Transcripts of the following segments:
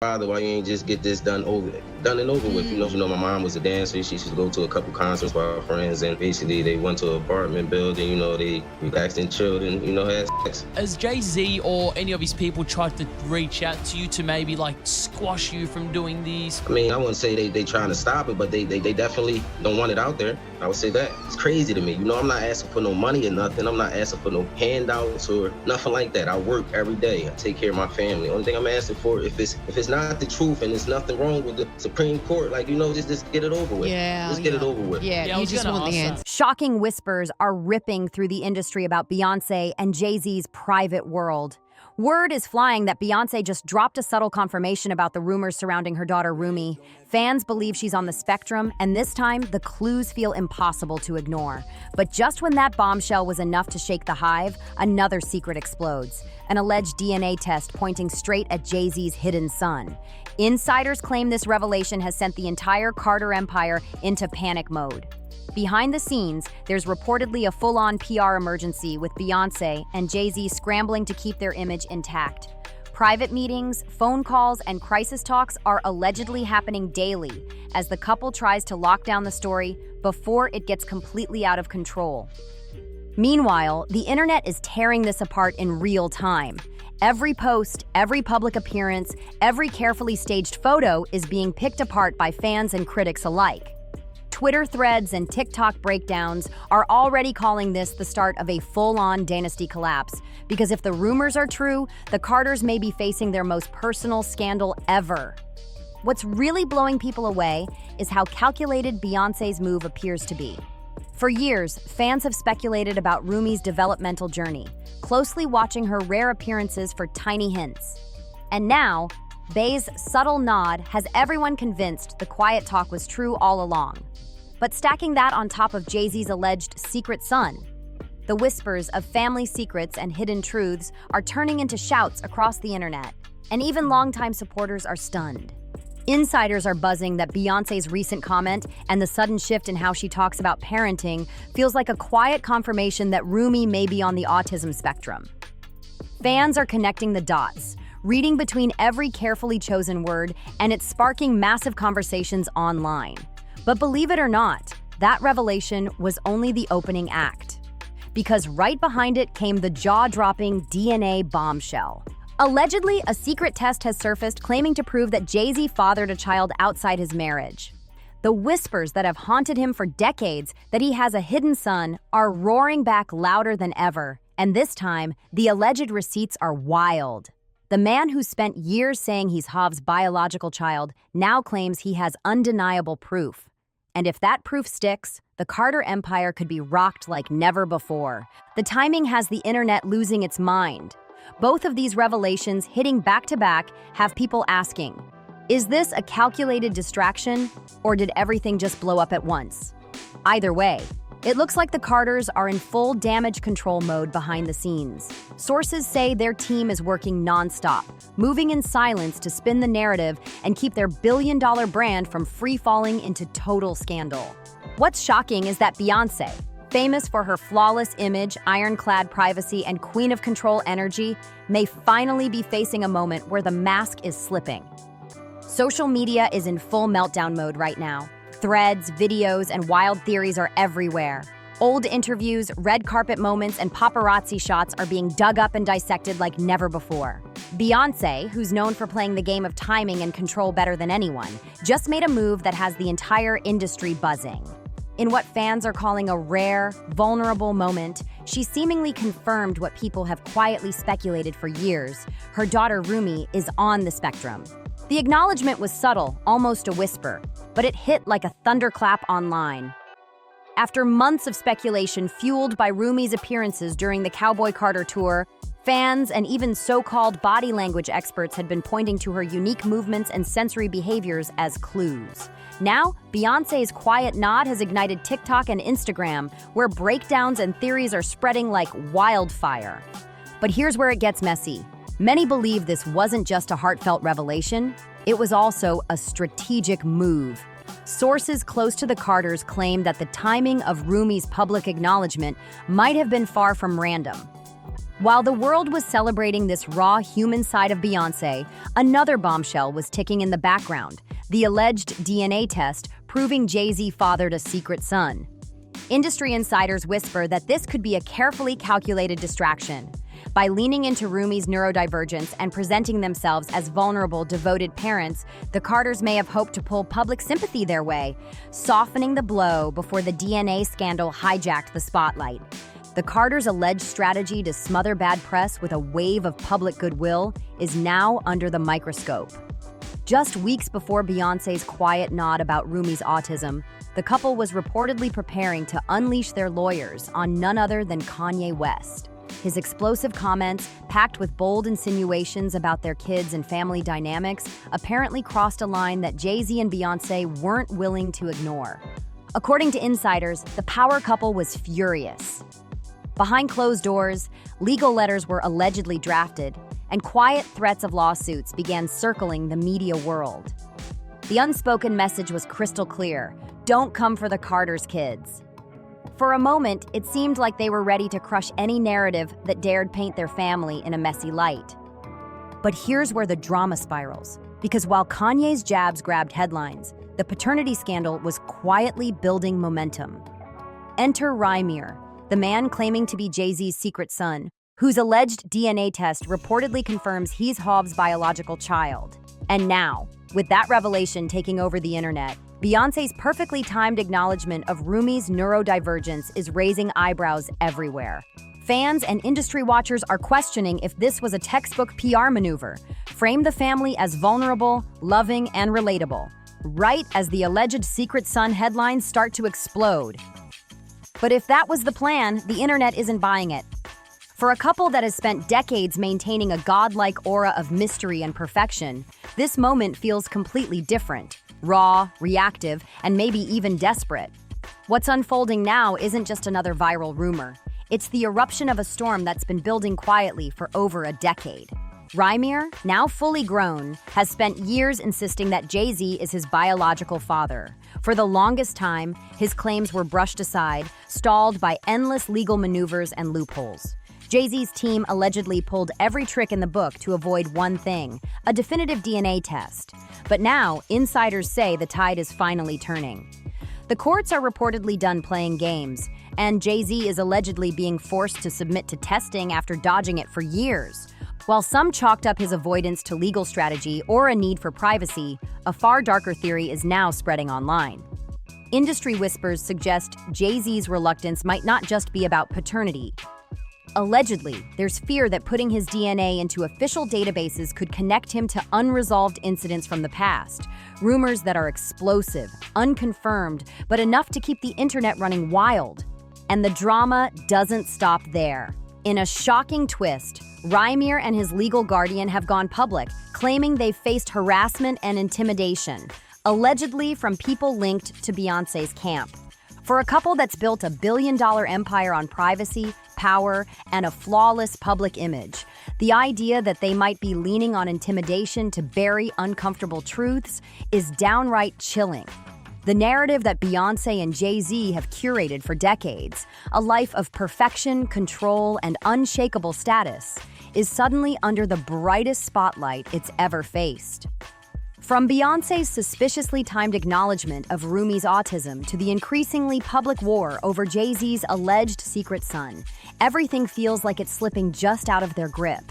father, why you ain't just get this done and over with? You know, my mom was a dancer. She used to go to a couple concerts with our friends, and basically they went to an apartment building. You know, they relaxed and chilled and, you know, had sex. Has Jay Z or any of his people tried to reach out to you to maybe like squash you from doing these? I mean, I wouldn't say they trying to stop it, but they definitely don't want it out there. I would say that. It's crazy to me. You know, I'm not asking for no money or nothing. I'm not asking for no handouts or nothing like that. I work every day. I take care of my family. Only thing I'm asking for, if it's not the truth and there's nothing wrong with the Supreme Court, like, you know, just get it over with. Just get it over with. Yeah, you just want the answer. Shocking whispers are ripping through the industry about Beyoncé and Jay Z's private world. Word is flying that Beyoncé just dropped a subtle confirmation about the rumors surrounding her daughter Rumi. Fans believe she's on the spectrum, and this time, the clues feel impossible to ignore. But just when that bombshell was enough to shake the hive, another secret explodes. An alleged DNA test pointing straight at Jay Z's hidden son. Insiders claim this revelation has sent the entire Carter empire into panic mode. Behind the scenes, there's reportedly a full-on PR emergency with Beyoncé and Jay Z scrambling to keep their image intact. Private meetings, phone calls, and crisis talks are allegedly happening daily as the couple tries to lock down the story before it gets completely out of control. Meanwhile, the internet is tearing this apart in real time. Every post, every public appearance, every carefully staged photo is being picked apart by fans and critics alike. Twitter threads and TikTok breakdowns are already calling this the start of a full-on dynasty collapse, because if the rumors are true, the Carters may be facing their most personal scandal ever. What's really blowing people away is how calculated Beyoncé's move appears to be. For years, fans have speculated about Rumi's developmental journey, closely watching her rare appearances for tiny hints. And now, Bey's subtle nod has everyone convinced the quiet talk was true all along. But stacking that on top of Jay Z's alleged secret son, the whispers of family secrets and hidden truths are turning into shouts across the internet, and even longtime supporters are stunned. Insiders are buzzing that Beyoncé's recent comment and the sudden shift in how she talks about parenting feels like a quiet confirmation that Rumi may be on the autism spectrum. Fans are connecting the dots, reading between every carefully chosen word, and it's sparking massive conversations online. But believe it or not, that revelation was only the opening act. Because right behind it came the jaw-dropping DNA bombshell. Allegedly, a secret test has surfaced claiming to prove that Jay Z fathered a child outside his marriage. The whispers that have haunted him for decades that he has a hidden son are roaring back louder than ever. And this time, the alleged receipts are wild. The man who spent years saying he's Hov's biological child now claims he has undeniable proof. And if that proof sticks, the Carter empire could be rocked like never before. The timing has the internet losing its mind. Both of these revelations hitting back-to-back have people asking, is this a calculated distraction, or did everything just blow up at once? Either way, it looks like the Carters are in full damage control mode behind the scenes. Sources say their team is working nonstop, moving in silence to spin the narrative and keep their billion-dollar brand from free-falling into total scandal. What's shocking is that Beyoncé, famous for her flawless image, ironclad privacy, and queen of control energy, may finally be facing a moment where the mask is slipping. Social media is in full meltdown mode right now. Threads, videos, and wild theories are everywhere. Old interviews, red carpet moments, and paparazzi shots are being dug up and dissected like never before. Beyoncé, who's known for playing the game of timing and control better than anyone, just made a move that has the entire industry buzzing. In what fans are calling a rare, vulnerable moment, she seemingly confirmed what people have quietly speculated for years. Her daughter Rumi is on the spectrum. The acknowledgement was subtle, almost a whisper, but it hit like a thunderclap online. After months of speculation fueled by Rumi's appearances during the Cowboy Carter tour, fans and even so-called body language experts had been pointing to her unique movements and sensory behaviors as clues. Now, Beyoncé's quiet nod has ignited TikTok and Instagram, where breakdowns and theories are spreading like wildfire. But here's where it gets messy. Many believe this wasn't just a heartfelt revelation, it was also a strategic move. Sources close to the Carters claim that the timing of Rumi's public acknowledgement might have been far from random. While the world was celebrating this raw human side of Beyoncé, another bombshell was ticking in the background, the alleged DNA test proving Jay Z fathered a secret son. Industry insiders whisper that this could be a carefully calculated distraction. By leaning into Rumi's neurodivergence and presenting themselves as vulnerable, devoted parents, the Carters may have hoped to pull public sympathy their way, softening the blow before the DNA scandal hijacked the spotlight. The Carters' alleged strategy to smother bad press with a wave of public goodwill is now under the microscope. Just weeks before Beyoncé's quiet nod about Rumi's autism, the couple was reportedly preparing to unleash their lawyers on none other than Kanye West. His explosive comments, packed with bold insinuations about their kids and family dynamics, apparently crossed a line that Jay Z and Beyoncé weren't willing to ignore. According to insiders, the power couple was furious. Behind closed doors, legal letters were allegedly drafted, and quiet threats of lawsuits began circling the media world. The unspoken message was crystal clear: don't come for the Carters' kids. For a moment, it seemed like they were ready to crush any narrative that dared paint their family in a messy light. But here's where the drama spirals, because while Kanye's jabs grabbed headlines, the paternity scandal was quietly building momentum. Enter Rymir, the man claiming to be Jay Z's secret son, whose alleged DNA test reportedly confirms he's Hobbs' biological child. And now, with that revelation taking over the internet, Beyoncé's perfectly timed acknowledgement of Rumi's neurodivergence is raising eyebrows everywhere. Fans and industry watchers are questioning if this was a textbook PR maneuver, frame the family as vulnerable, loving, and relatable, right as the alleged secret son headlines start to explode. But if that was the plan, the internet isn't buying it. For a couple that has spent decades maintaining a godlike aura of mystery and perfection, this moment feels completely different. Raw, reactive, and maybe even desperate. What's unfolding now isn't just another viral rumor. It's the eruption of a storm that's been building quietly for over a decade. Rymir, now fully grown, has spent years insisting that Jay Z is his biological father. For the longest time, his claims were brushed aside, stalled by endless legal maneuvers and loopholes. Jay Z's team allegedly pulled every trick in the book to avoid one thing: a definitive DNA test. But now, insiders say the tide is finally turning. The courts are reportedly done playing games, and Jay Z is allegedly being forced to submit to testing after dodging it for years. While some chalked up his avoidance to legal strategy or a need for privacy, a far darker theory is now spreading online. Industry whispers suggest Jay Z's reluctance might not just be about paternity. Allegedly, there's fear that putting his DNA into official databases could connect him to unresolved incidents from the past, rumors that are explosive, unconfirmed, but enough to keep the internet running wild. And the drama doesn't stop there. In a shocking twist, Rymir and his legal guardian have gone public, claiming they've faced harassment and intimidation, allegedly from people linked to Beyoncé's camp. For a couple that's built a billion-dollar empire on privacy, power, and a flawless public image, the idea that they might be leaning on intimidation to bury uncomfortable truths is downright chilling. The narrative that Beyoncé and Jay Z have curated for decades, a life of perfection, control, and unshakable status, is suddenly under the brightest spotlight it's ever faced. From Beyoncé's suspiciously timed acknowledgement of Rumi's autism to the increasingly public war over Jay Z's alleged secret son, everything feels like it's slipping just out of their grip.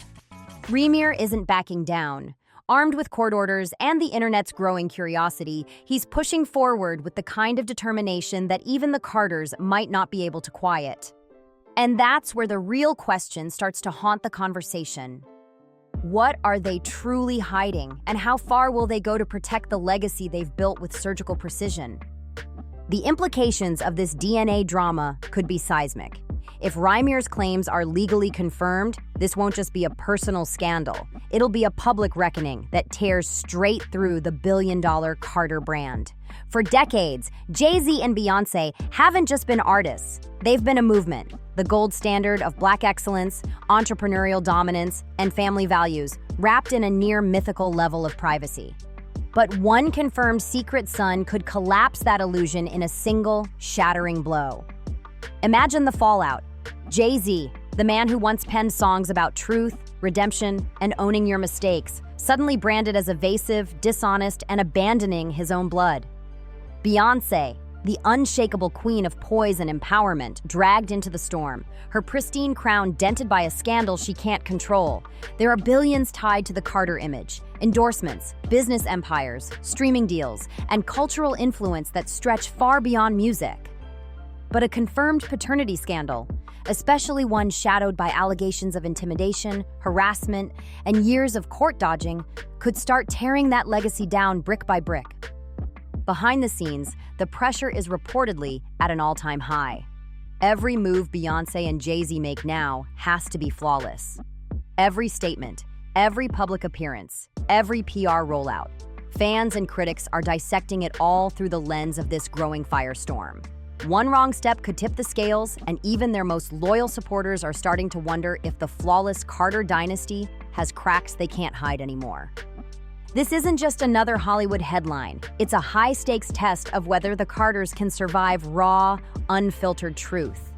Rymir isn't backing down. Armed with court orders and the internet's growing curiosity, he's pushing forward with the kind of determination that even the Carters might not be able to quiet. And that's where the real question starts to haunt the conversation. What are they truly hiding, and how far will they go to protect the legacy they've built with surgical precision? The implications of this DNA drama could be seismic. If Rymir's claims are legally confirmed, this won't just be a personal scandal. It'll be a public reckoning that tears straight through the billion-dollar Carter brand. For decades, Jay Z and Beyoncé haven't just been artists. They've been a movement, the gold standard of Black excellence, entrepreneurial dominance, and family values, wrapped in a near mythical level of privacy. But one confirmed secret son could collapse that illusion in a single, shattering blow. Imagine the fallout. Jay Z, The man who once penned songs about truth, redemption, and owning your mistakes, suddenly branded as evasive, dishonest, and abandoning his own blood. Beyoncé, the unshakable queen of poise and empowerment, dragged into the storm, her pristine crown dented by a scandal she can't control. There are billions tied to the Carter image, endorsements, business empires, streaming deals, and cultural influence that stretch far beyond music. But a confirmed paternity scandal, especially one shadowed by allegations of intimidation, harassment, and years of court dodging, could start tearing that legacy down brick by brick. Behind the scenes, the pressure is reportedly at an all-time high. Every move Beyoncé and Jay Z make now has to be flawless. Every statement, every public appearance, every PR rollout. Fans and critics are dissecting it all through the lens of this growing firestorm. One wrong step could tip the scales, and even their most loyal supporters are starting to wonder if the flawless Carter dynasty has cracks they can't hide anymore. This isn't just another Hollywood headline. It's a high-stakes test of whether the Carters can survive raw, unfiltered truth.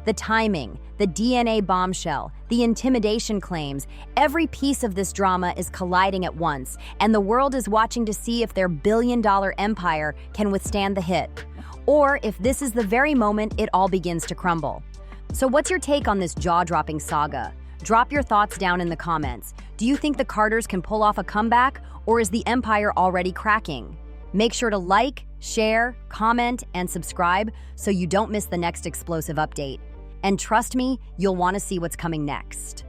The timing, the DNA bombshell, the intimidation claims, every piece of this drama is colliding at once, and the world is watching to see if their billion-dollar empire can withstand the hit, or if this is the very moment it all begins to crumble. So what's your take on this jaw-dropping saga? Drop your thoughts down in the comments. Do you think the Carters can pull off a comeback, or is the empire already cracking? Make sure to like, share, comment, and subscribe so you don't miss the next explosive update. And trust me, you'll want to see what's coming next.